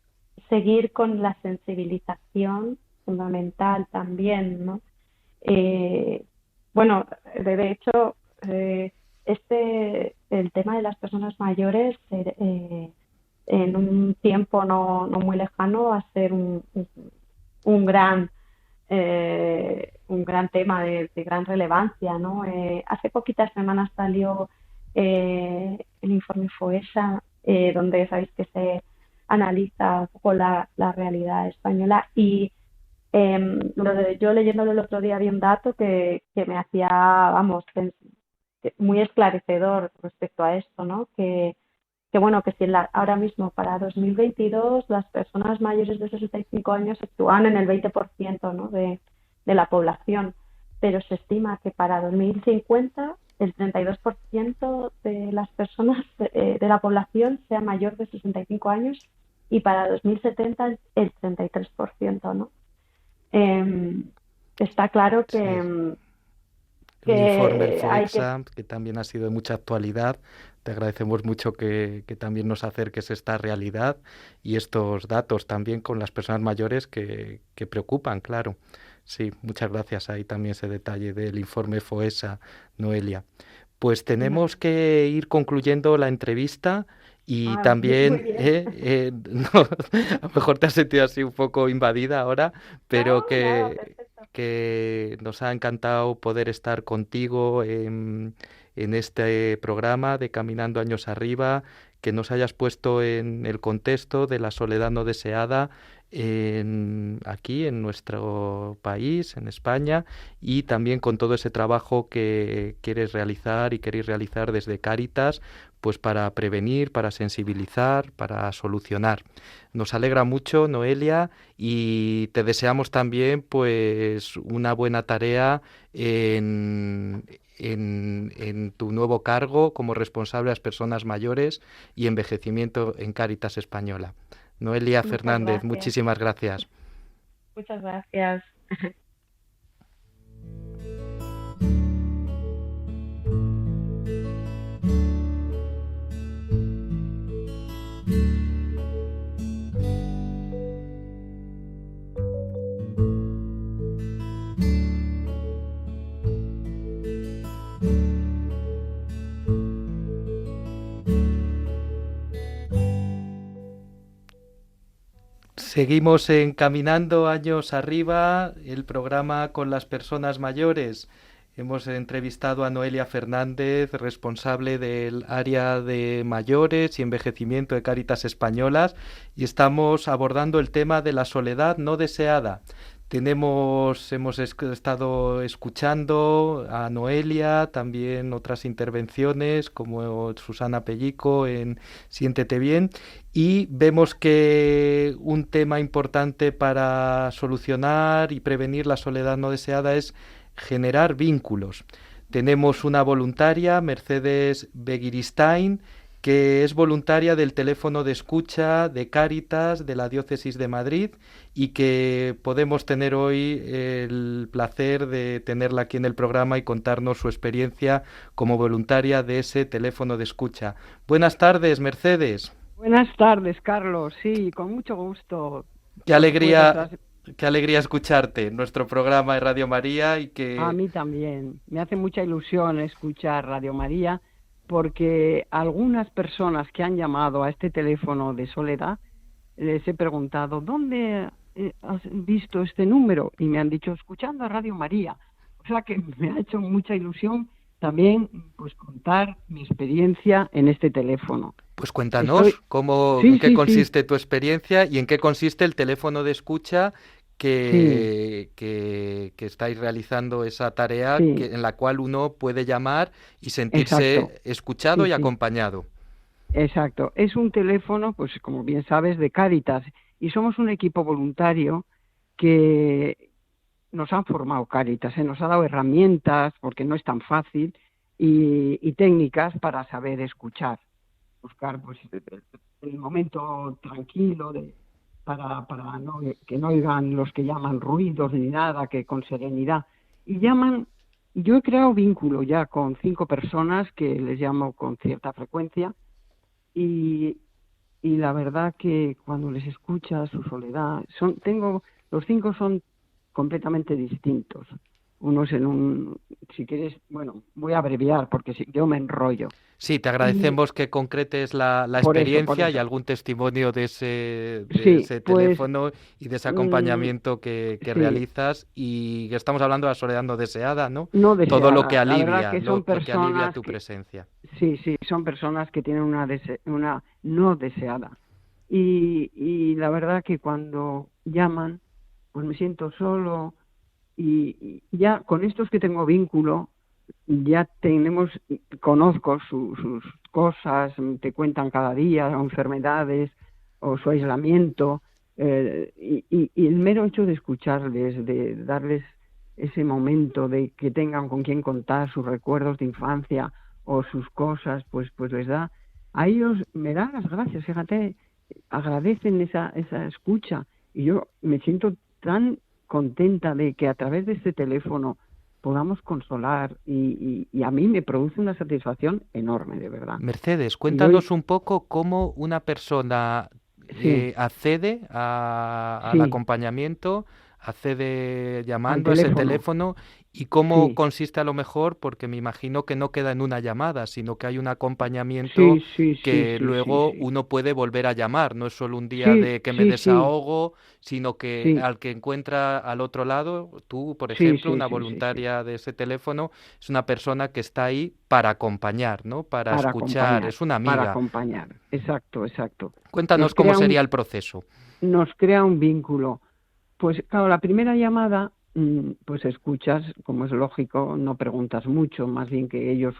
H: Seguir con la sensibilización fundamental también, ¿no? Eh, bueno, de hecho, el tema de las personas mayores en un tiempo no muy lejano va a ser un un gran tema de gran relevancia, ¿no? Hace poquitas semanas salió el informe FOESA, donde sabéis que se analiza un poco la realidad española y yo leyéndolo el otro día había un dato que me hacía, vamos, muy esclarecedor respecto a esto, ¿no? Que bueno, que si ahora mismo para 2022 las personas mayores de 65 años actúan en el 20%, ¿no? de la población, pero se estima que para 2050 el 32% de las personas de la población sea mayor de 65 años y para 2070 el 33%, ¿no? Está claro
C: Sí. Un informe, el
H: que hay que...
C: FOEXA, que también ha sido de mucha actualidad. Te agradecemos mucho que también nos acerques esta realidad y estos datos también con las personas mayores que preocupan, claro. Sí, muchas gracias. Ahí también ese detalle del informe FOESA, Noelia. Pues tenemos que ir concluyendo la entrevista y
H: Muy
C: también,
H: bien.
C: no, a lo mejor te has sentido así un poco invadida ahora, pero
H: No, nada, perfecto.
C: que nos ha encantado poder estar contigo en este programa de Caminando Años Arriba, que nos hayas puesto en el contexto de la soledad no deseada aquí en nuestro país, en España, y también con todo ese trabajo que quieres realizar y queréis realizar desde Cáritas, pues para prevenir, para sensibilizar, para solucionar. Nos alegra mucho, Noelia, y te deseamos también pues una buena tarea en tu nuevo cargo como responsable de las personas mayores y envejecimiento en Cáritas Española. Noelia
H: Muchas
C: Fernández,
H: gracias.
C: muchísimas gracias.
H: Muchas gracias.
C: Seguimos en Caminando Años Arriba, el programa con las personas mayores. Hemos entrevistado a Noelia Fernández, responsable del área de mayores y envejecimiento de Cáritas Españolas, y estamos abordando el tema de la soledad no deseada. Hemos estado escuchando a Noelia, también otras intervenciones como Susana Pellico en Siéntete Bien, y vemos que un tema importante para solucionar y prevenir la soledad no deseada es generar vínculos. Tenemos una voluntaria, Mercedes Begiristain, que es voluntaria del teléfono de escucha de Cáritas de la Diócesis de Madrid y que podemos tener hoy el placer de tenerla aquí en el programa y contarnos su experiencia como voluntaria de ese teléfono de escucha. Buenas tardes, Mercedes.
I: Buenas tardes, Carlos. Sí, con mucho gusto.
C: Qué
I: Por supuesto,
C: alegría, qué alegría escucharte en nuestro programa de Radio María y
I: a
C: que
I: mí también. Me hace mucha ilusión escuchar Radio María porque algunas personas que han llamado a este teléfono de Soledad les he preguntado, ¿dónde has visto este número? Y me han dicho, escuchando a Radio María. O sea que me ha hecho mucha ilusión también pues contar mi experiencia en este teléfono.
C: pues cuéntanos
I: Sí,
C: en qué
I: sí,
C: consiste tu experiencia y en qué consiste el teléfono de escucha
I: sí,
C: que estáis realizando esa tarea
I: sí,
C: en la cual uno puede llamar y
I: exacto.
C: sentirse escuchado
I: Sí,
C: y
I: sí.
C: acompañado.
I: Exacto, es un teléfono, pues como bien sabes, de Cáritas y somos un equipo voluntario que nos han formado Cáritas, nos ha dado herramientas, porque no es tan fácil, y técnicas para saber escuchar, buscar pues el momento tranquilo para no, que no oigan los que llaman ruidos ni nada, que con serenidad. Y llaman, yo he creado vínculo ya con 5 personas que les llamo con cierta frecuencia, y, y la verdad que cuando les escucha su soledad, los 5 son completamente distintos. Uno es si quieres, bueno, voy a abreviar porque yo me enrollo.
C: Sí, te
I: Y
C: agradecemos que concretes la
I: por
C: experiencia y
I: eso.
C: algún testimonio de ese
I: Sí, pues
C: teléfono y de ese
I: mm,
C: acompañamiento que
I: sí,
C: realizas y que estamos hablando de la soledad no deseada, ¿no?
I: no
C: Todo lo que
I: deseada. La verdad
C: alivia,
I: que son
C: lo que alivia
I: personas
C: tu
I: que,
C: presencia.
I: sí, son personas que tienen una no deseada. Y la verdad que cuando llaman, pues me siento solo y ya con estos que tengo vínculo, ya conozco sus cosas, te cuentan cada día enfermedades o su aislamiento, y el mero hecho de escucharles, de darles ese momento de que tengan con quién contar sus recuerdos de infancia o sus cosas, pues les da, a ellos me dan las gracias, fíjate, agradecen esa escucha y yo me siento tan contenta de que a través de este teléfono podamos consolar y a mí me produce una satisfacción enorme, de verdad.
C: Mercedes,
I: Y hoy,
C: cuéntanos un poco cómo una persona
I: sí,
C: accede al
I: sí,
C: acompañamiento, accede llamando a ese teléfono y cómo consiste a lo mejor, porque me imagino que no queda en una llamada, sino que hay un acompañamiento que luego uno puede volver a llamar. No es solo un día de que me desahogo, sino que al que encuentra al otro lado, tú, por ejemplo, una voluntaria de ese teléfono, es una persona que está ahí para acompañar, ¿no? Para escuchar, es una amiga.
I: Para acompañar, exacto.
C: Cuéntanos cómo sería el proceso.
I: Nos crea un vínculo. Pues claro, la primera llamada, pues escuchas, como es lógico, no preguntas mucho, más bien que ellos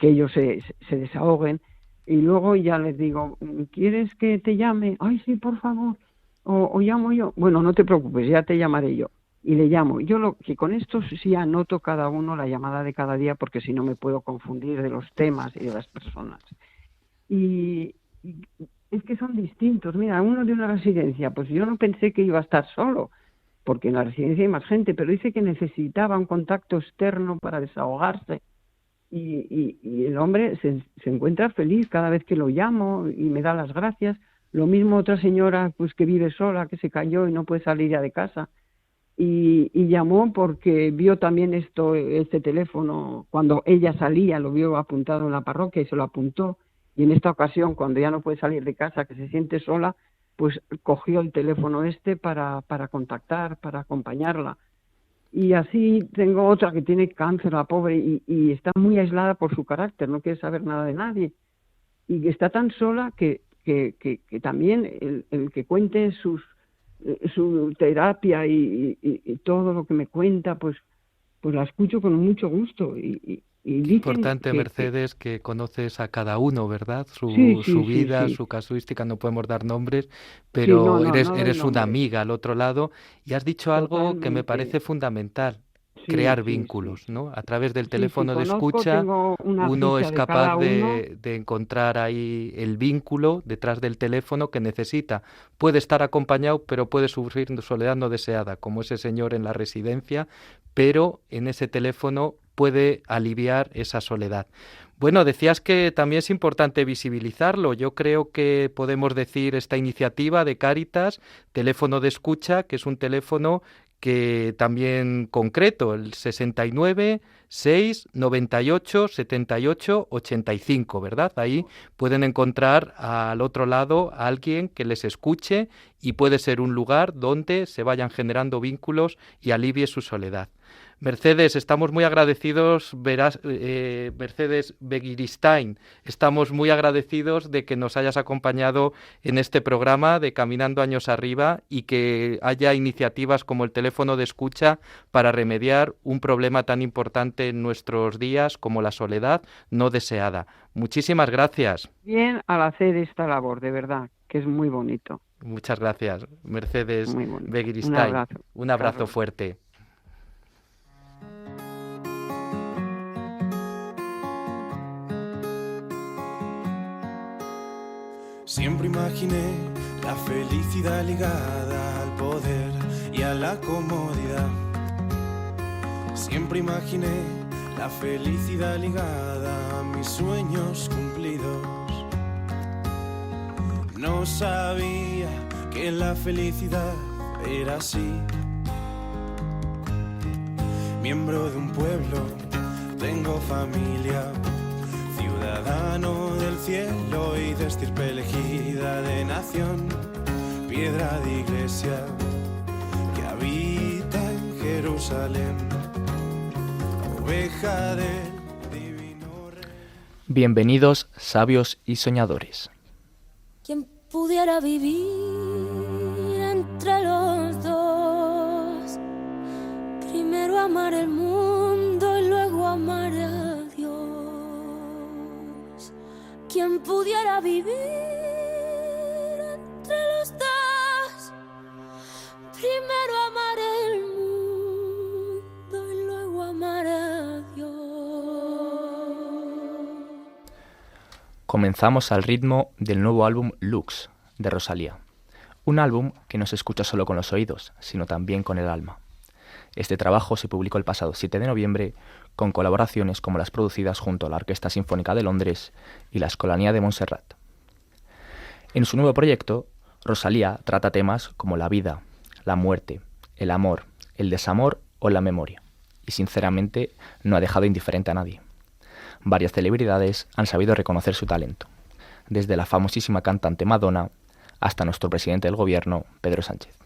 I: se desahoguen, y luego ya les digo, ¿quieres que te llame? Ay, sí, por favor, o llamo yo. Bueno, no te preocupes, ya te llamaré yo. Y le llamo. Yo lo que con esto sí anoto cada uno la llamada de cada día, porque si no me puedo confundir de los temas y de las personas. Y es que son distintos. Mira, uno de una residencia, pues yo no pensé que iba a estar solo, porque en la residencia hay más gente, pero dice que necesitaba un contacto externo para desahogarse. Y el hombre se encuentra feliz cada vez que lo llamo y me da las gracias. Lo mismo otra señora pues que vive sola, que se cayó y no puede salir ya de casa. Y llamó porque vio también este teléfono, cuando ella salía, lo vio apuntado en la parroquia y se lo apuntó. Y en esta ocasión, cuando ya no puede salir de casa, que se siente sola, pues cogió el teléfono para contactar, para acompañarla. Y así tengo otra que tiene cáncer, la pobre, y está muy aislada por su carácter, no quiere saber nada de nadie. Y está tan sola que también el que cuente su terapia y todo lo que me cuenta, pues la escucho con mucho gusto. Y
C: importante, Mercedes, que conoces a cada uno, ¿verdad? Su vida, su casuística, no podemos dar nombres, pero eres una amiga al otro lado, y has dicho algo que me parece fundamental, crear vínculos, ¿no? A través del teléfono de escucha, uno es capaz de encontrar ahí el vínculo detrás del teléfono que necesita. Puede estar acompañado, pero puede sufrir soledad no deseada, como ese señor en la residencia, pero en ese teléfono puede aliviar esa soledad. Bueno, decías que también es importante visibilizarlo. Yo creo que podemos decir esta iniciativa de Cáritas, teléfono de escucha, que es un teléfono que también concreto, el 69 6 98 78 85, ¿verdad? Ahí pueden encontrar al otro lado a alguien que les escuche y puede ser un lugar donde se vayan generando vínculos y alivie su soledad. Mercedes, estamos muy agradecidos, Mercedes Begiristain, estamos muy agradecidos de que nos hayas acompañado en este programa de Caminando Años Arriba y que haya iniciativas como el teléfono de escucha para remediar un problema tan importante en nuestros días como la soledad no deseada. Muchísimas gracias.
I: Bien al hacer esta labor, de verdad, que es muy bonito.
C: Muchas gracias, Mercedes Begiristain. Un abrazo fuerte.
F: Siempre imaginé la felicidad ligada al poder y a la comodidad. Siempre imaginé la felicidad ligada a mis sueños cumplidos. No sabía que la felicidad era así. Miembro de un pueblo, tengo familia, ciudadano del cielo y de estirpe elegida de nación, piedra de iglesia que habita en Jerusalén, oveja del divino rey.
E: Bienvenidos, sabios y soñadores.
J: ¿Quién pudiera vivir entre los dos? Primero amar el mundo y luego amar a Dios. ¿Quién pudiera vivir entre los dos? Primero amar el mundo y luego amar a Dios.
E: Comenzamos al ritmo del nuevo álbum Lux, de Rosalía. Un álbum que no se escucha solo con los oídos, sino también con el alma. Este trabajo se publicó el pasado 7 de noviembre con colaboraciones como las producidas junto a la Orquesta Sinfónica de Londres y la Escolanía de Montserrat. En su nuevo proyecto, Rosalía trata temas como la vida, la muerte, el amor, el desamor o la memoria. Y sinceramente no ha dejado indiferente a nadie. Varias celebridades han sabido reconocer su talento, desde la famosísima cantante Madonna hasta nuestro presidente del gobierno, Pedro Sánchez.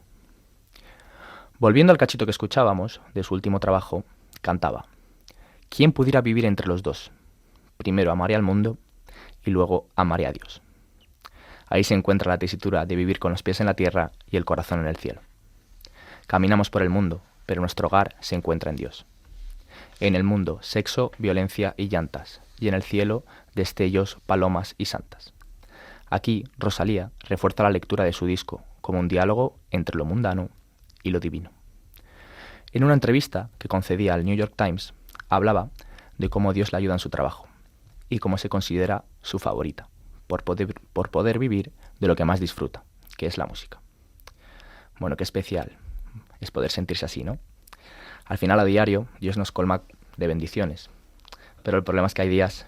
E: Volviendo al cachito que escuchábamos de su último trabajo, cantaba: ¿quién pudiera vivir entre los dos? Primero amaré al mundo y luego amaré a Dios. Ahí se encuentra la tesitura de vivir con los pies en la tierra y el corazón en el cielo. Caminamos por el mundo, pero nuestro hogar se encuentra en Dios. En el mundo, sexo, violencia y llantas, y en el cielo, destellos, palomas y santas. Aquí, Rosalía refuerza la lectura de su disco como un diálogo entre lo mundano y lo divino. En una entrevista que concedía al New York Times, hablaba de cómo Dios le ayuda en su trabajo y cómo se considera su favorita, por poder vivir de lo que más disfruta, que es la música. Bueno, qué especial es poder sentirse así, ¿no? Al final, a diario, Dios nos colma de bendiciones, pero el problema es que hay días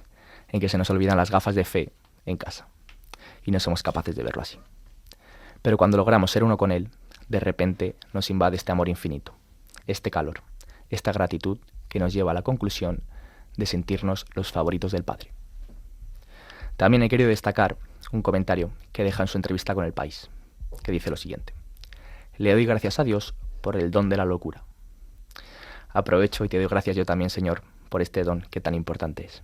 E: en que se nos olvidan las gafas de fe en casa y no somos capaces de verlo así. Pero cuando logramos ser uno con Él, de repente nos invade este amor infinito, este calor, esta gratitud que nos lleva a la conclusión de sentirnos los favoritos del Padre. También he querido destacar un comentario que deja en su entrevista con El País, que dice lo siguiente: le doy gracias a Dios por el don de la locura. Aprovecho y te doy gracias yo también, Señor, por este don que tan importante es.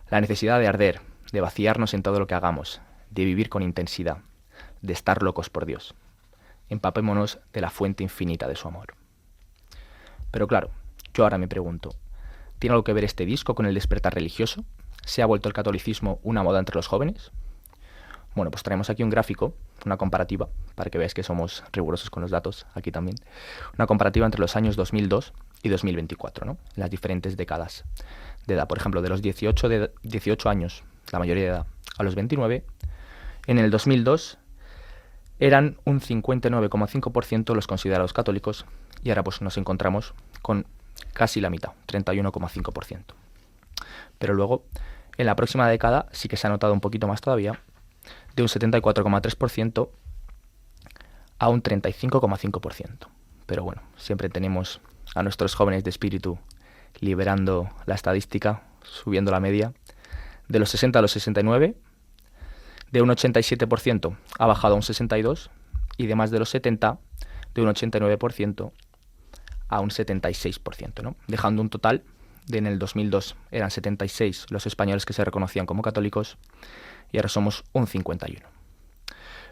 E: La necesidad de arder, de vaciarnos en todo lo que hagamos, de vivir con intensidad, de estar locos por Dios. Empapémonos de la fuente infinita de su amor. Pero claro, yo ahora me pregunto, ¿tiene algo que ver este disco con el despertar religioso? ¿Se ha vuelto el catolicismo una moda entre los jóvenes? Bueno, pues traemos aquí un gráfico, una comparativa, para que veáis que somos rigurosos con los datos, aquí también. Una comparativa entre los años 2002 y 2024, ¿no? Las diferentes décadas de edad. Por ejemplo, de los 18 años, la mayoría de edad, a los 29, en el 2002 eran un 59,5% los considerados católicos y ahora pues nos encontramos con casi la mitad, 31,5%. Pero luego, en la próxima década sí que se ha notado un poquito más todavía, de un 74,3% a un 35,5%. Pero bueno, siempre tenemos a nuestros jóvenes de espíritu liberando la estadística, subiendo la media. De los 60 a los 69, de un 87% ha bajado a un 62%, y de más de los 70, de un 89% a un 76%, ¿no? Dejando un total de, en el 2002 eran 76 los españoles que se reconocían como católicos y ahora somos un 51.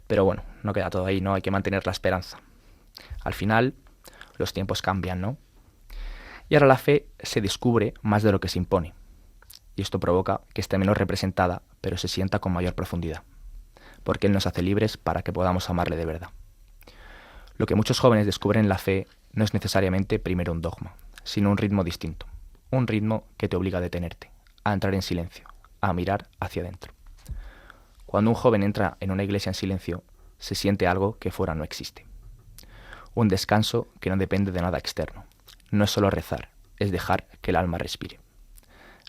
E: Pero bueno, no queda todo ahí, ¿no? Hay que mantener la esperanza. Al final, los tiempos cambian, ¿no? Y ahora la fe se descubre más de lo que se impone. Y esto provoca que esté menos representada, pero se sienta con mayor profundidad. Porque Él nos hace libres para que podamos amarle de verdad. Lo que muchos jóvenes descubren en la fe no es necesariamente primero un dogma, sino un ritmo distinto. Un ritmo que te obliga a detenerte, a entrar en silencio, a mirar hacia adentro. Cuando un joven entra en una iglesia en silencio, se siente algo que fuera no existe. Un descanso que no depende de nada externo. No es solo rezar, es dejar que el alma respire.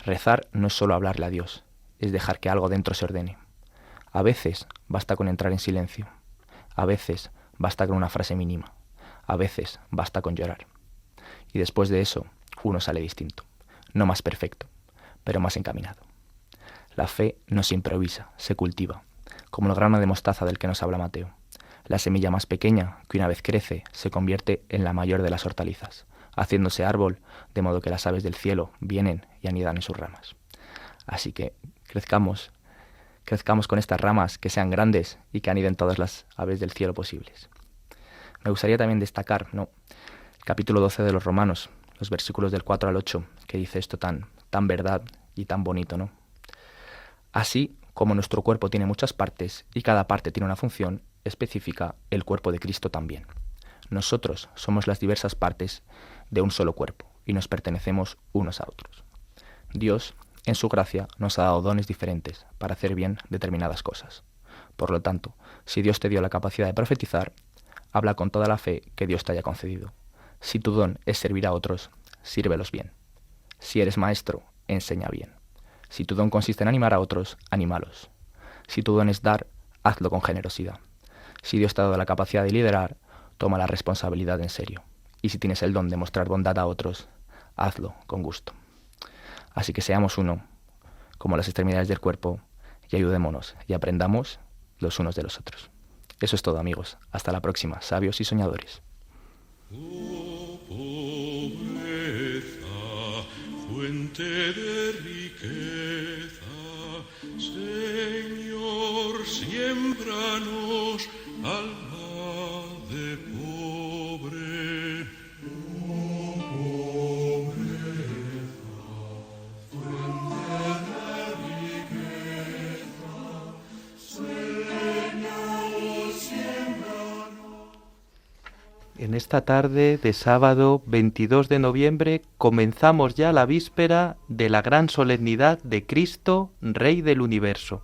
E: Rezar no es solo hablarle a Dios, es dejar que algo dentro se ordene. A veces basta con entrar en silencio. A veces basta con una frase mínima. A veces basta con llorar. Y después de eso, uno sale distinto. No más perfecto, pero más encaminado. La fe no se improvisa, se cultiva, como el grano de mostaza del que nos habla Mateo. La semilla más pequeña, que una vez crece, se convierte en la mayor de las hortalizas, haciéndose árbol, de modo que las aves del cielo vienen y anidan en sus ramas. Así que crezcamos con estas ramas que sean grandes y que aniden todas las aves del cielo posibles. Me gustaría también destacar, el capítulo 12 de los Romanos, los versículos del 4 al 8, que dice esto tan verdad y tan bonito, ¿no? Así como nuestro cuerpo tiene muchas partes y cada parte tiene una función específica, el cuerpo de Cristo también. Nosotros somos las diversas partes de un solo cuerpo y nos pertenecemos unos a otros. Dios, en su gracia, nos ha dado dones diferentes para hacer bien determinadas cosas. Por lo tanto, si Dios te dio la capacidad de profetizar, habla con toda la fe que Dios te haya concedido. Si tu don es servir a otros, sírvelos bien. Si eres maestro, enseña bien. Si tu don consiste en animar a otros, anímalos. Si tu don es dar, hazlo con generosidad. Si Dios te ha dado la capacidad de liderar, toma la responsabilidad en serio. Y si tienes el don de mostrar bondad a otros, hazlo con gusto. Así que seamos uno, como las extremidades del cuerpo, y ayudémonos y aprendamos los unos de los otros. Eso es todo, amigos. Hasta la próxima, sabios y soñadores.
K: Oh, pobreza, fuente de riqueza, Señor, siémbranos alma de pobre. Oh, pobreza, fuente de riqueza, Señor, siémbranos.
C: En esta tarde de sábado 22 de noviembre comenzamos ya la víspera de la gran solemnidad de Cristo, Rey del Universo.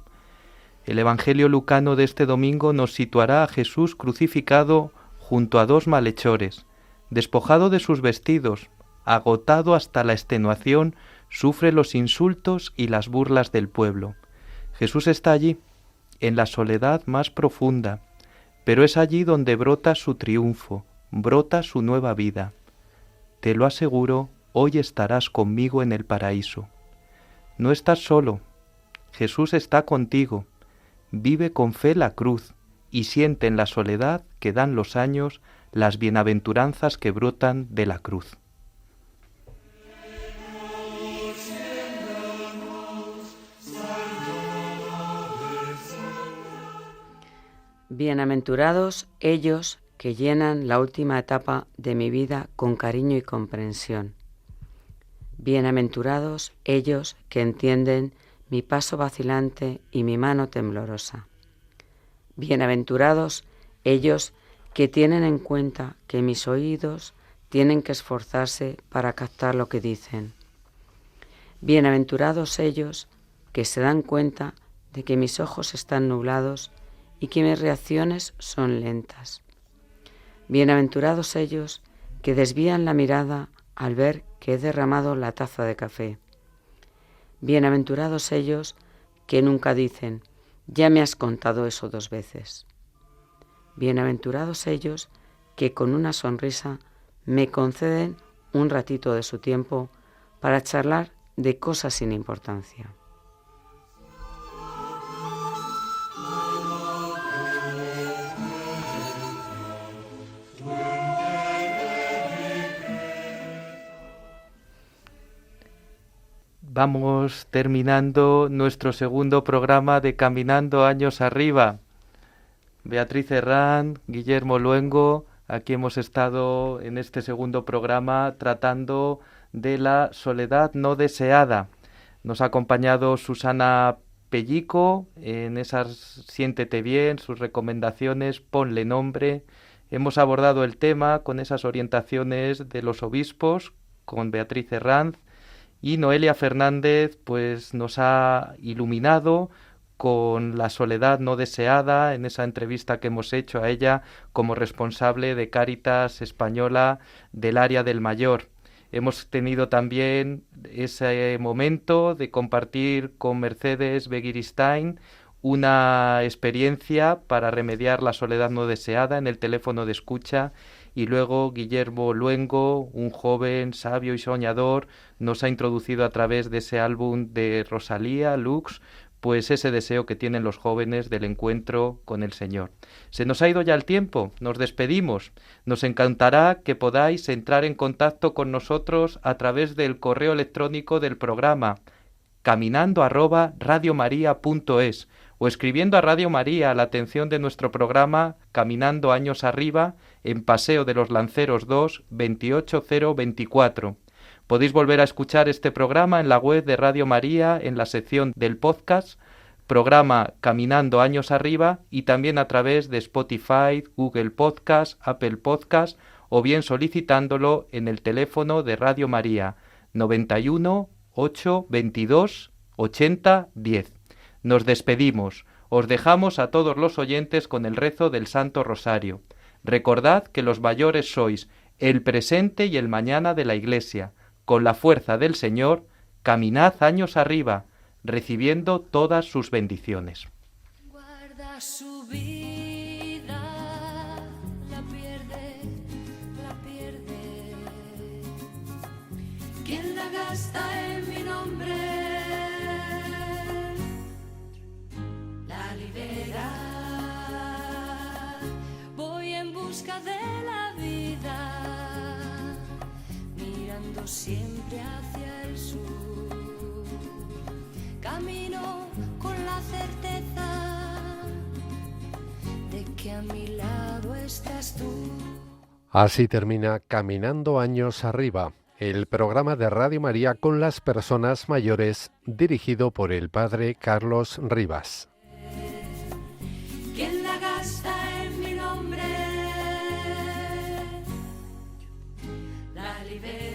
C: El Evangelio lucano de este domingo nos situará a Jesús crucificado junto a dos malhechores. Despojado de sus vestidos, agotado hasta la extenuación, sufre los insultos y las burlas del pueblo. Jesús está allí, en la soledad más profunda, pero es allí donde brota su triunfo, brota su nueva vida. Te lo aseguro, hoy estarás conmigo en el paraíso. No estás solo, Jesús está contigo. Vive con fe la cruz y siente en la soledad que dan los años las bienaventuranzas que brotan de la cruz.
D: Bienaventurados ellos que llenan la última etapa de mi vida con cariño y comprensión. Bienaventurados ellos que entienden mi paso vacilante y mi mano temblorosa. Bienaventurados ellos que tienen en cuenta que mis oídos tienen que esforzarse para captar lo que dicen. Bienaventurados ellos que se dan cuenta de que mis ojos están nublados y que mis reacciones son lentas. Bienaventurados ellos que desvían la mirada al ver que he derramado la taza de café. Bienaventurados ellos que nunca dicen, ya me has contado eso 2 veces. Bienaventurados ellos que con una sonrisa me conceden un ratito de su tiempo para charlar de cosas sin importancia.
C: Vamos terminando nuestro segundo programa de Caminando Años Arriba. Beatriz Herrán, Guillermo Luengo, aquí hemos estado en este segundo programa tratando de la soledad no deseada. Nos ha acompañado Susana Pellico en esas Siéntete Bien, sus recomendaciones, ponle nombre. Hemos abordado el tema con esas orientaciones de los obispos, con Beatriz Herrán. Y Noelia Fernández pues nos ha iluminado con la soledad no deseada en esa entrevista que hemos hecho a ella como responsable de Cáritas Española del área del Mayor. Hemos tenido también ese momento de compartir con Mercedes Begiristain una experiencia para remediar la soledad no deseada en el teléfono de escucha. Y luego Guillermo Luengo, un joven sabio y soñador, nos ha introducido a través de ese álbum de Rosalía, Lux, pues ese deseo que tienen los jóvenes del encuentro con el Señor. Se nos ha ido ya el tiempo, nos despedimos. Nos encantará que podáis entrar en contacto con nosotros a través del correo electrónico del programa caminando@radiomaria.es o escribiendo a Radio María a la atención de nuestro programa Caminando Años Arriba en Paseo de los Lanceros 2, 28024. Podéis volver a escuchar este programa en la web de Radio María en la sección del podcast, programa Caminando Años Arriba, y también a través de Spotify, Google Podcast, Apple Podcast o bien solicitándolo en el teléfono de Radio María 91 822 80 10. Nos despedimos. Os dejamos a todos los oyentes con el rezo del Santo Rosario. Recordad que los mayores sois el presente y el mañana de la Iglesia. Con la fuerza del Señor, caminad años arriba, recibiendo todas sus bendiciones.
A: Guarda su vida, la pierde gasta en mi nombre la libera. Voy en busca de la vida, mirando siempre hacia el sur. Camino con la certeza de que a mi lado estás tú.
B: Así termina Caminando Años Arriba, el programa de Radio María con las personas mayores, dirigido por el padre Carlos Rivas.
A: ¿Quién la gasta en mi nombre? La libera.